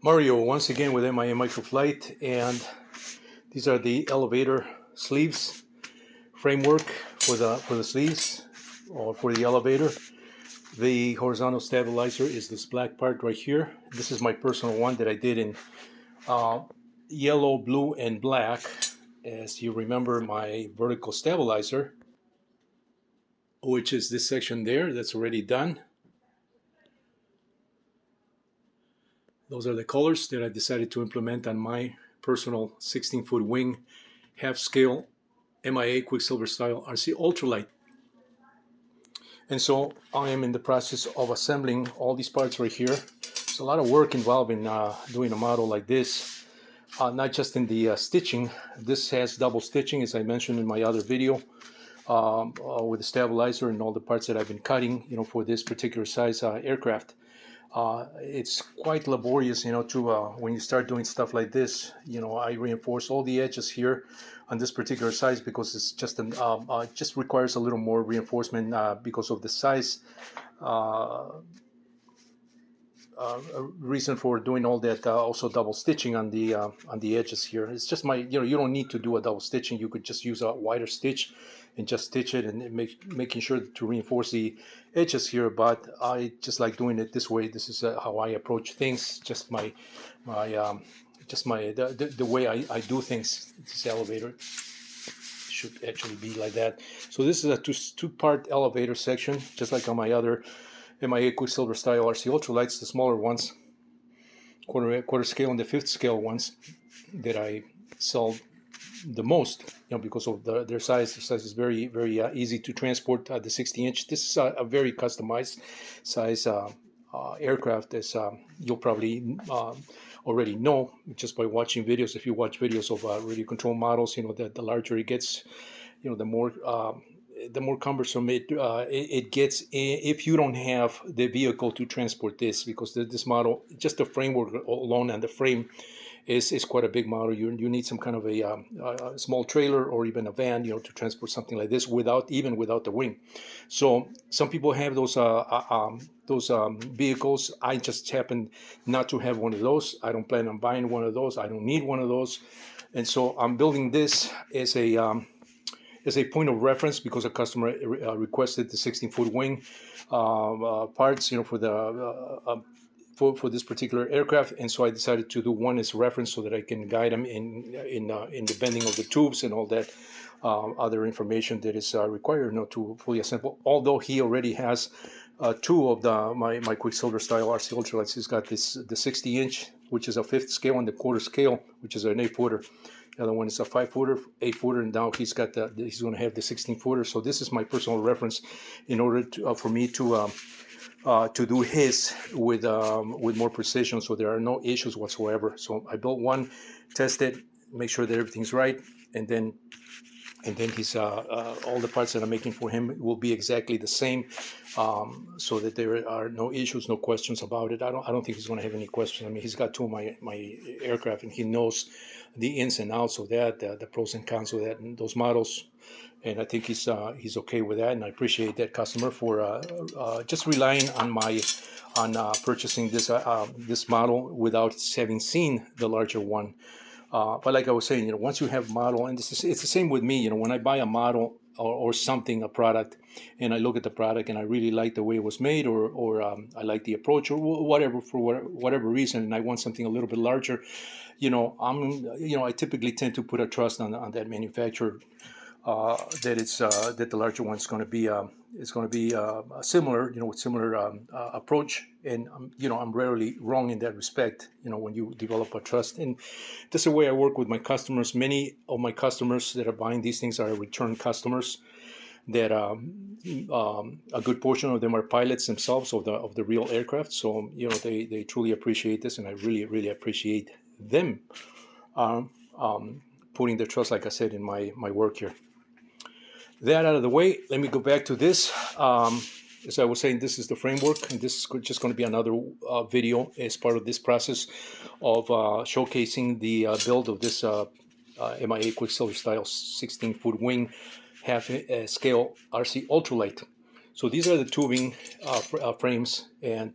Mario once again with MIA Microflight, and these are the elevator sleeves framework for the sleeves or for the elevator. The horizontal stabilizer is this black part right here. This is my personal one that I did in yellow, blue, and black. As you remember, my vertical stabilizer, which is this section there, that's already done. Those are the colors that I decided to implement on my personal 16-foot wing, half-scale MIA Quicksilver style RC Ultralight. And so I am in the process of assembling all these parts right here. There's a lot of work involved in doing a model like this, not just in the stitching. This has double stitching, as I mentioned in my other video, with the stabilizer and all the parts that I've been cutting, for this particular size aircraft. It's quite laborious, to when you start doing stuff like this. I reinforce all the edges here on this particular size because it's just it just requires a little more reinforcement because of the size. Reason for doing all that, also double stitching on the edges here. It's just you don't need to do a double stitching. You could just use a wider stitch and just stitch it and making sure to reinforce the edges here. But I just like doing it this way. This is how I approach things. Just the way I do things. This elevator should actually be like that. So this is a two-part elevator section, just like on my other MIA Quicksilver style RC Ultralights, the smaller ones, quarter scale and the fifth scale ones that I sell the most, because of their size. The size is very, very easy to transport. The 60-inch. This is a very customized size aircraft, as you'll probably already know just by watching videos. If you watch videos of radio control models, the larger it gets, the more cumbersome it gets if you don't have the vehicle to transport this, because this model, just the framework alone and the frame is quite a big model. You need some kind of a small trailer or even a van, to transport something like this without the wing. So some people have those vehicles. I just happen not to have one of those. I don't plan on buying one of those. I don't need one of those, and so I'm building this as a point of reference because a customer requested the 16-foot wing parts, for this particular aircraft, and so I decided to do one as reference so that I can guide them in the bending of the tubes and all that other information that is required, to fully assemble. Although he already has two of my Quicksilver style RC Ultralights. He's got the 60-inch, which is a fifth scale, and the quarter scale, which is an 8-footer. The other one is a 5-footer, 8-footer, and now he's going to have the 16-footer. So this is my personal reference in order for me to do his with more precision, so there are no issues whatsoever. So I built one, tested, make sure that everything's right, and then he's all the parts that I'm making for him will be exactly the same, so that there are no issues, no questions about it. I don't think he's going to have any questions. I mean, he's got two of my aircraft, and he knows the ins and outs of that, the pros and cons of that, and those models. And I think he's okay with that, and I appreciate that customer for just relying on purchasing this model without having seen the larger one. But like I was saying, once you have model, and it's the same with me. When I buy a model or something, a product, and I look at the product and I really like the way it was made, or I like the approach, or whatever, for whatever reason, and I want something a little bit larger, I typically tend to put a trust on that manufacturer. That the larger one's going to be similar, with similar approach, and I'm rarely wrong in that respect. When you develop a trust, and that's the way I work with my customers. Many of my customers that are buying these things are return customers. That a good portion of them are pilots themselves of the real aircraft. So they truly appreciate this, and I really appreciate them putting their trust, like I said, in my work here. That out of the way, let me go back to this. As I was saying, this is the framework, and this is just going to be another video as part of this process of showcasing the build of this MIA Quicksilver style 16-foot wing half-scale RC Ultralight. So these are the tubing frames, and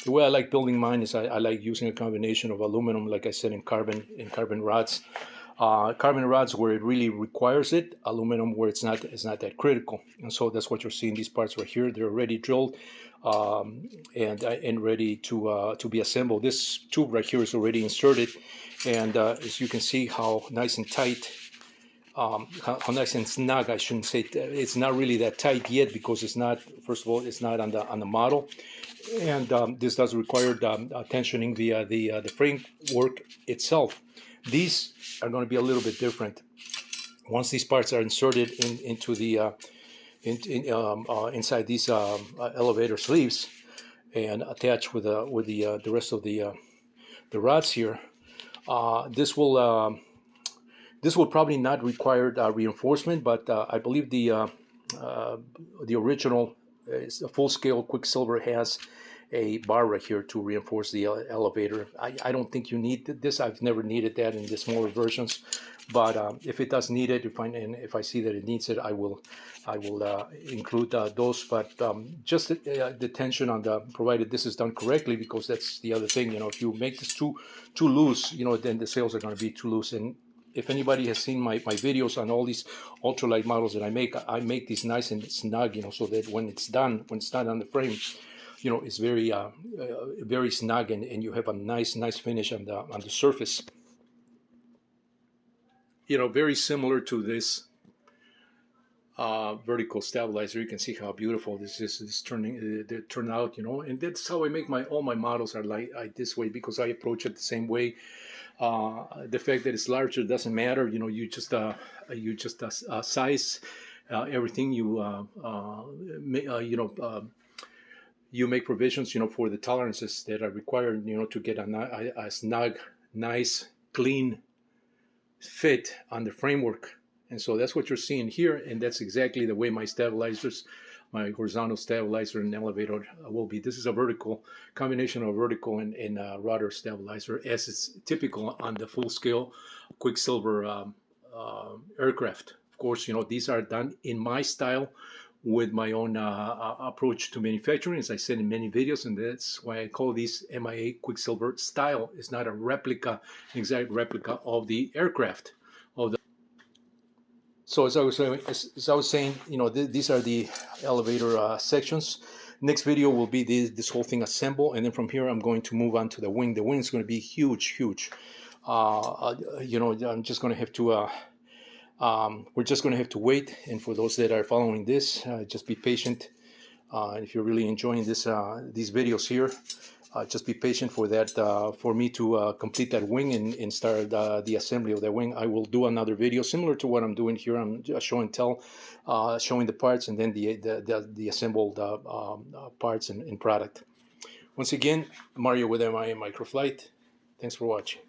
The way I like building mine is I like using a combination of aluminum, like I said, and carbon rods. Carbon rods where it really requires it, aluminum where it's not that critical. And so that's what you're seeing. These parts right here, they're already drilled and ready to be assembled. This tube right here is already inserted, and as you can see how nice and tight. How nice and snug. I shouldn't say it's not really that tight yet because it's not. First of all, it's not on the model, and this does require tensioning the framework itself. These are going to be a little bit different. Once these parts are inserted into the inside these elevator sleeves and attached with the rest of the rods here, this will probably not require reinforcement, but I believe the original full-scale Quicksilver has a bar right here to reinforce the elevator. I don't think you need this. I've never needed that in the smaller versions, but if it does need it, if I see that it needs it, I will include those. But just the tension on provided this is done correctly, because that's the other thing. If you make this too loose, then the sails are going to be too loose. And if anybody has seen my videos on all these ultralight models that I make these nice and snug, so that when it's done on the frame, it's very very snug, and you have a nice finish on the surface. Very similar to this vertical stabilizer. You can see how beautiful this turn out, and that's how I make all my models are like this way, because I approach it the same way. The fact that it's larger doesn't matter. You just size everything. You make provisions, for the tolerances that are required, to get a snug, nice, clean fit on the framework. And so that's what you're seeing here, and that's exactly the way my stabilizers, my horizontal stabilizer and elevator will be. This is a vertical combination of vertical and rudder stabilizer, as it's typical on the full-scale Quicksilver aircraft. Of course, these are done in my style with my own approach to manufacturing, as I said in many videos, and that's why I call these MIA Quicksilver style. It's not a replica, exact replica of the aircraft. So as I was saying, these are the elevator sections. Next video will be this whole thing assemble, and then from here I'm going to move on to the wing. The wing is going to be huge. I'm just going to have to. We're just going to have to wait. And for those that are following this, just be patient. If you're really enjoying these videos here, just be patient for that, for me to complete that wing and start the assembly of that wing. I will do another video similar to what I'm doing here. I'm just show and tell, showing the parts, and then the assembled parts and product. Once again, Mario with MIA Microflight. Thanks for watching.